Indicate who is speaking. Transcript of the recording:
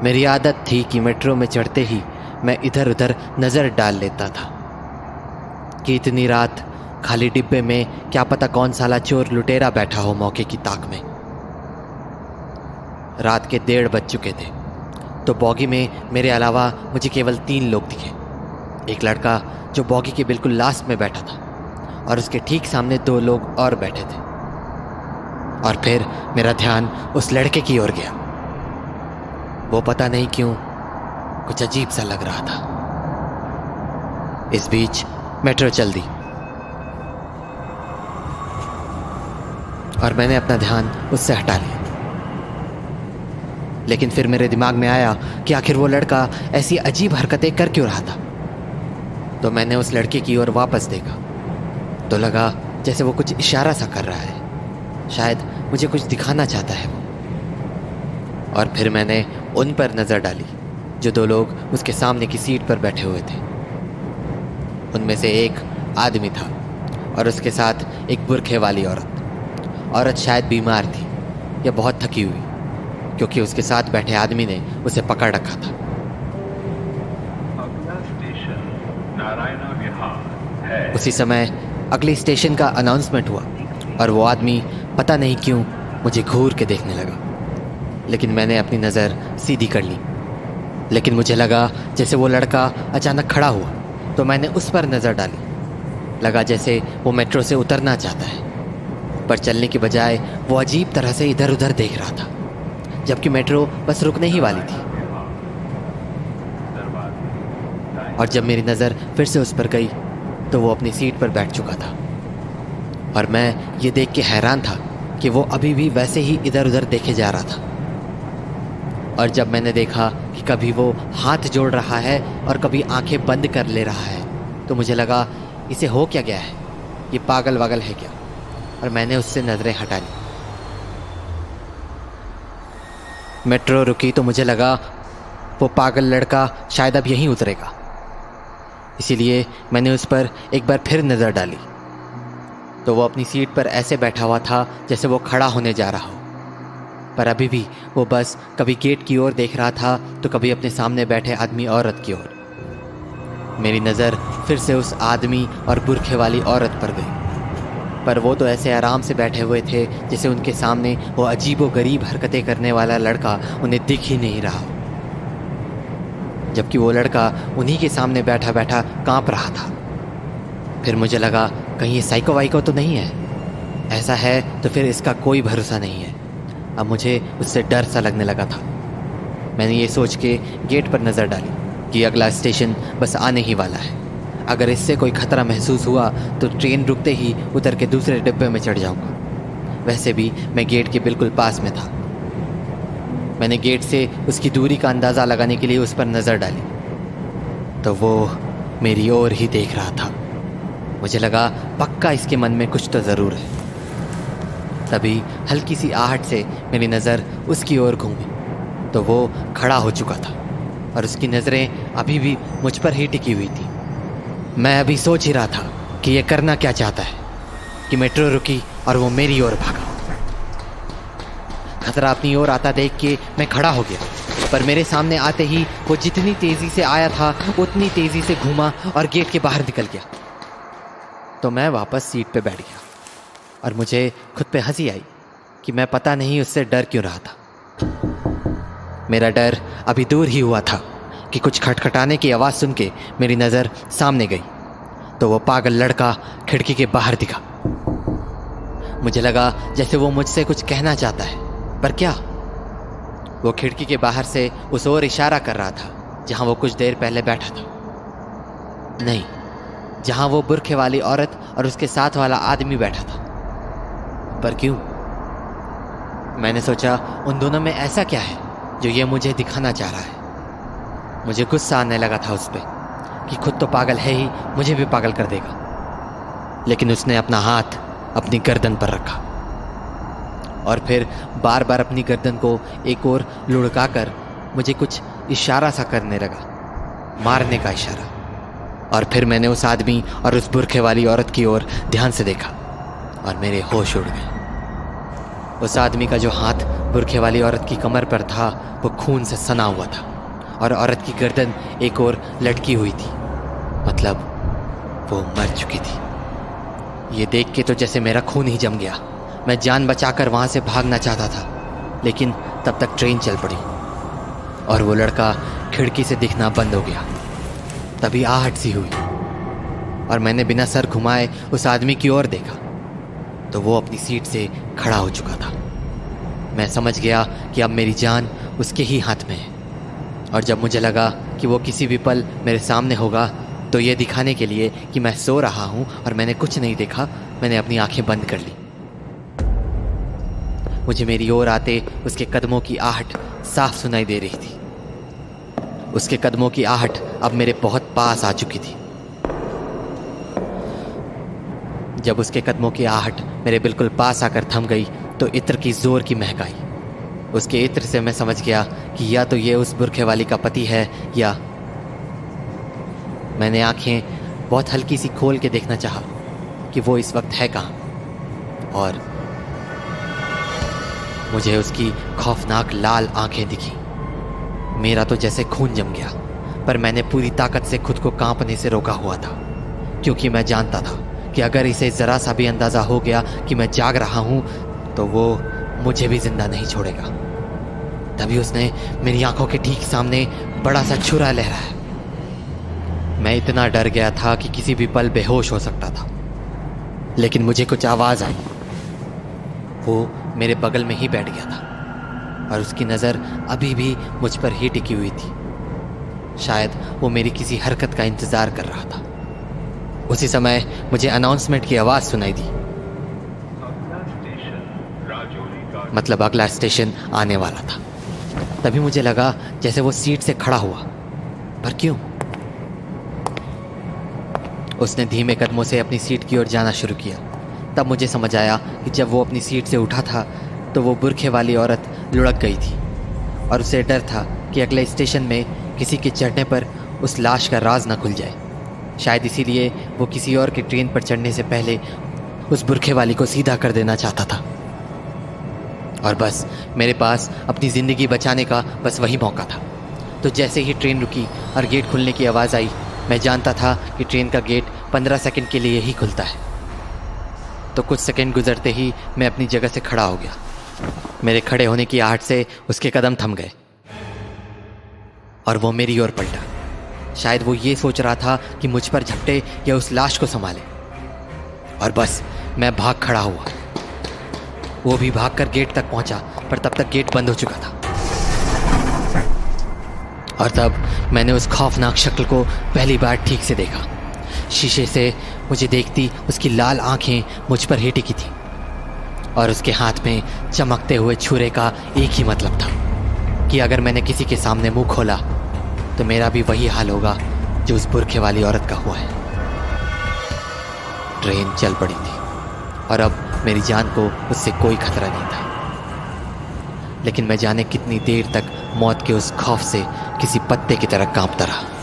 Speaker 1: मेरी आदत थी कि मेट्रो में चढ़ते ही मैं इधर उधर नज़र डाल लेता था कि इतनी रात खाली डिब्बे में क्या पता कौन साला चोर लुटेरा बैठा हो मौके की ताक में। रात के 1:30 बज चुके थे तो बॉगी में मेरे अलावा मुझे केवल 3 लोग दिखे। एक लड़का जो बॉगी के बिल्कुल लास्ट में बैठा था और उसके ठीक सामने 2 लोग और बैठे थे। और फिर मेरा ध्यान उस लड़के की ओर गया। वो पता नहीं क्यों कुछ अजीब सा लग रहा था। इस बीच मेट्रो चल दी और मैंने अपना ध्यान उससे हटा लिया। लेकिन फिर मेरे दिमाग में आया कि आखिर वो लड़का ऐसी अजीब हरकतें कर क्यों रहा था। तो मैंने उस लड़के की ओर वापस देखा तो लगा जैसे वो कुछ इशारा सा कर रहा है, शायद मुझे कुछ दिखाना चाहता है वो। और फिर मैंने उन पर नज़र डाली जो 2 लोग उसके सामने की सीट पर बैठे हुए थे। उनमें से एक आदमी था और उसके साथ एक बुरखे वाली औरत शायद बीमार थी या बहुत थकी हुई, क्योंकि उसके साथ बैठे आदमी ने उसे पकड़ रखा था।
Speaker 2: अगला स्टेशन नारायणा विहार है।
Speaker 1: उसी समय अगले स्टेशन का अनाउंसमेंट हुआ और वो आदमी पता नहीं क्यों मुझे घूर के देखने लगा। लेकिन मैंने अपनी नज़र सीधी कर ली। लेकिन मुझे लगा जैसे वो लड़का अचानक खड़ा हुआ तो मैंने उस पर नज़र डाली। लगा जैसे वो मेट्रो से उतरना चाहता है, पर चलने की बजाय वो अजीब तरह से इधर उधर देख रहा था, जबकि मेट्रो बस रुकने ही वाली थी। और जब मेरी नज़र फिर से उस पर गई तो वो अपनी सीट पर बैठ चुका था और मैं ये देख के हैरान था कि वो अभी भी वैसे ही इधर उधर देखे जा रहा था। और जब मैंने देखा कि कभी वो हाथ जोड़ रहा है और कभी आंखें बंद कर ले रहा है तो मुझे लगा इसे हो क्या गया है, ये पागल वागल है क्या। और मैंने उससे नज़रें हटा ली। मेट्रो रुकी तो मुझे लगा वो पागल लड़का शायद अब यहीं उतरेगा, इसीलिए मैंने उस पर एक बार फिर नज़र डाली तो वो अपनी सीट पर ऐसे बैठा हुआ था जैसे वो खड़ा होने जा रहा हो। पर अभी भी वो बस कभी गेट की ओर देख रहा था तो कभी अपने सामने बैठे आदमी औरत की ओर। मेरी नज़र फिर से उस आदमी और बुरखे वाली औरत पर गई, पर वो तो ऐसे आराम से बैठे हुए थे जैसे उनके सामने वो अजीबो गरीब हरकतें करने वाला लड़का उन्हें दिख ही नहीं रहा, जबकि वो लड़का उन्हीं के सामने बैठा बैठा कांप रहा था। फिर मुझे लगा कहीं ये साइको वाइको तो नहीं है। ऐसा है तो फिर इसका कोई भरोसा नहीं है। अब मुझे उससे डर सा लगने लगा था। मैंने ये सोच के गेट पर नज़र डाली कि अगला स्टेशन बस आने ही वाला है। अगर इससे कोई खतरा महसूस हुआ तो ट्रेन रुकते ही उतर के दूसरे डिब्बे में चढ़ जाऊंगा। वैसे भी मैं गेट के बिल्कुल पास में था। मैंने गेट से उसकी दूरी का अंदाज़ा लगाने के लिए उस पर नज़र डाली तो वो मेरी ओर ही देख रहा था। मुझे लगा पक्का इसके मन में कुछ तो ज़रूर है। तभी हल्की सी आहट से मेरी नज़र उसकी ओर घूमी तो वो खड़ा हो चुका था और उसकी नज़रें अभी भी मुझ पर ही टिकी हुई थी। मैं अभी सोच ही रहा था कि ये करना क्या चाहता है कि मेट्रो रुकी और वो मेरी ओर भागा। खतरा अपनी ओर आता देख के मैं खड़ा हो गया, पर मेरे सामने आते ही वो जितनी तेज़ी से आया था उतनी तेज़ी से घूमा और गेट के बाहर निकल गया। तो मैं वापस सीट पे बैठ गया और मुझे खुद पे हंसी आई कि मैं पता नहीं उससे डर क्यों रहा था। मेरा डर अभी दूर ही हुआ था कि कुछ खटखटाने की आवाज़ सुन के मेरी नज़र सामने गई तो वो पागल लड़का खिड़की के बाहर दिखा। मुझे लगा जैसे वो मुझसे कुछ कहना चाहता है, पर क्या। वो खिड़की के बाहर से उस ओर इशारा कर रहा था जहाँ वो कुछ देर पहले बैठा था, नहीं जहाँ वो बुरखे वाली औरत और उसके साथ वाला आदमी बैठा था। पर क्यों? मैंने सोचा उन दोनों में ऐसा क्या है जो ये मुझे दिखाना चाह रहा है। मुझे गुस्सा आने लगा था उस पर कि खुद तो पागल है ही, मुझे भी पागल कर देगा। लेकिन उसने अपना हाथ अपनी गर्दन पर रखा और फिर बार बार अपनी गर्दन को एक ओर लुढ़का कर मुझे कुछ इशारा सा करने लगा, मारने का इशारा। और फिर मैंने उस आदमी और उस बुरखे वाली औरत की ओर ध्यान से देखा और मेरे होश उड़ गए। उस आदमी का जो हाथ बुरखे वाली औरत की कमर पर था वो खून से सना हुआ था और औरत की गर्दन एक ओर लटकी हुई थी, मतलब वो मर चुकी थी। ये देख के तो जैसे मेरा खून ही जम गया। मैं जान बचाकर वहाँ से भागना चाहता था, लेकिन तब तक ट्रेन चल पड़ी और वो लड़का खिड़की से दिखना बंद हो गया। तभी आहट सी हुई और मैंने बिना सर घुमाए उस आदमी की ओर देखा तो वो अपनी सीट से खड़ा हो चुका था। मैं समझ गया कि अब मेरी जान उसके ही हाथ में है, और जब मुझे लगा कि वो किसी भी पल मेरे सामने होगा तो ये दिखाने के लिए कि मैं सो रहा हूँ और मैंने कुछ नहीं देखा, मैंने अपनी आंखें बंद कर ली। मुझे मेरी ओर आते उसके कदमों की आहट साफ सुनाई दे रही थी। उसके कदमों की आहट अब मेरे बहुत पास आ चुकी थी। जब उसके कदमों की आहट मेरे बिल्कुल पास आकर थम गई तो इत्र की जोर की महक आई। उसके इत्र से मैं समझ गया कि या तो ये उस बुरखे वाली का पति है या। मैंने आंखें बहुत हल्की सी खोल के देखना चाहा कि वो इस वक्त है कहाँ, और मुझे उसकी खौफनाक लाल आंखें दिखी। मेरा तो जैसे खून जम गया, पर मैंने पूरी ताकत से खुद को कांपने से रोका हुआ था, क्योंकि मैं जानता था कि अगर इसे जरा सा भी अंदाजा हो गया कि मैं जाग रहा हूं तो वो मुझे भी जिंदा नहीं छोड़ेगा। तभी उसने मेरी आंखों के ठीक सामने बड़ा सा छुरा लहराया। मैं इतना डर गया था कि किसी भी पल बेहोश हो सकता था, लेकिन मुझे कुछ आवाज आई। वो मेरे बगल में ही बैठ गया था और उसकी नज़र अभी भी मुझ पर ही टिकी हुई थी। शायद वो मेरी किसी हरकत का इंतज़ार कर रहा था। उसी समय मुझे अनाउंसमेंट की आवाज़ सुनाई दी,
Speaker 2: अगला स्टेशन राजौरी का
Speaker 1: मतलब अगला स्टेशन आने वाला था। तभी मुझे लगा जैसे वो सीट से खड़ा हुआ, पर क्यों? उसने धीमे कदमों से अपनी सीट की ओर जाना शुरू किया। तब मुझे समझ आया कि जब वो अपनी सीट से उठा था तो वो बुरखे वाली औरत लुढ़क गई थी और उसे डर था कि अगले स्टेशन में किसी के चढ़ने पर उस लाश का राज न खुल जाए। शायद इसीलिए वो किसी और की ट्रेन पर चढ़ने से पहले उस बुरखे वाली को सीधा कर देना चाहता था। और बस मेरे पास अपनी ज़िंदगी बचाने का बस वही मौका था। तो जैसे ही ट्रेन रुकी और गेट खुलने की आवाज़ आई, मैं जानता था कि ट्रेन का गेट 15 सेकंड के लिए ही खुलता है। तो कुछ सेकंड गुजरते ही मैं अपनी जगह से खड़ा हो गया। मेरे खड़े होने की आहट से उसके कदम थम गए और वो मेरी ओर पलटा। शायद वो ये सोच रहा था कि मुझ पर झपटे या उस लाश को संभाले। और बस मैं भाग खड़ा हुआ। वो भी भागकर गेट तक पहुंचा, पर तब तक गेट बंद हो चुका था। और तब मैंने उस खौफनाक शक्ल को पहली बार ठीक से देखा। शीशे से मुझे देखती उसकी लाल आंखें मुझ पर ही टिकी थी और उसके हाथ में चमकते हुए छुरे का एक ही मतलब था कि अगर मैंने किसी के सामने मुंह खोला तो मेरा भी वही हाल होगा जो उस बुरखे वाली औरत का हुआ है। ट्रेन चल पड़ी थी और अब मेरी जान को उससे कोई खतरा नहीं था, लेकिन मैं जाने कितनी देर तक मौत के उस खौफ से किसी पत्ते की तरह कांपता रहा।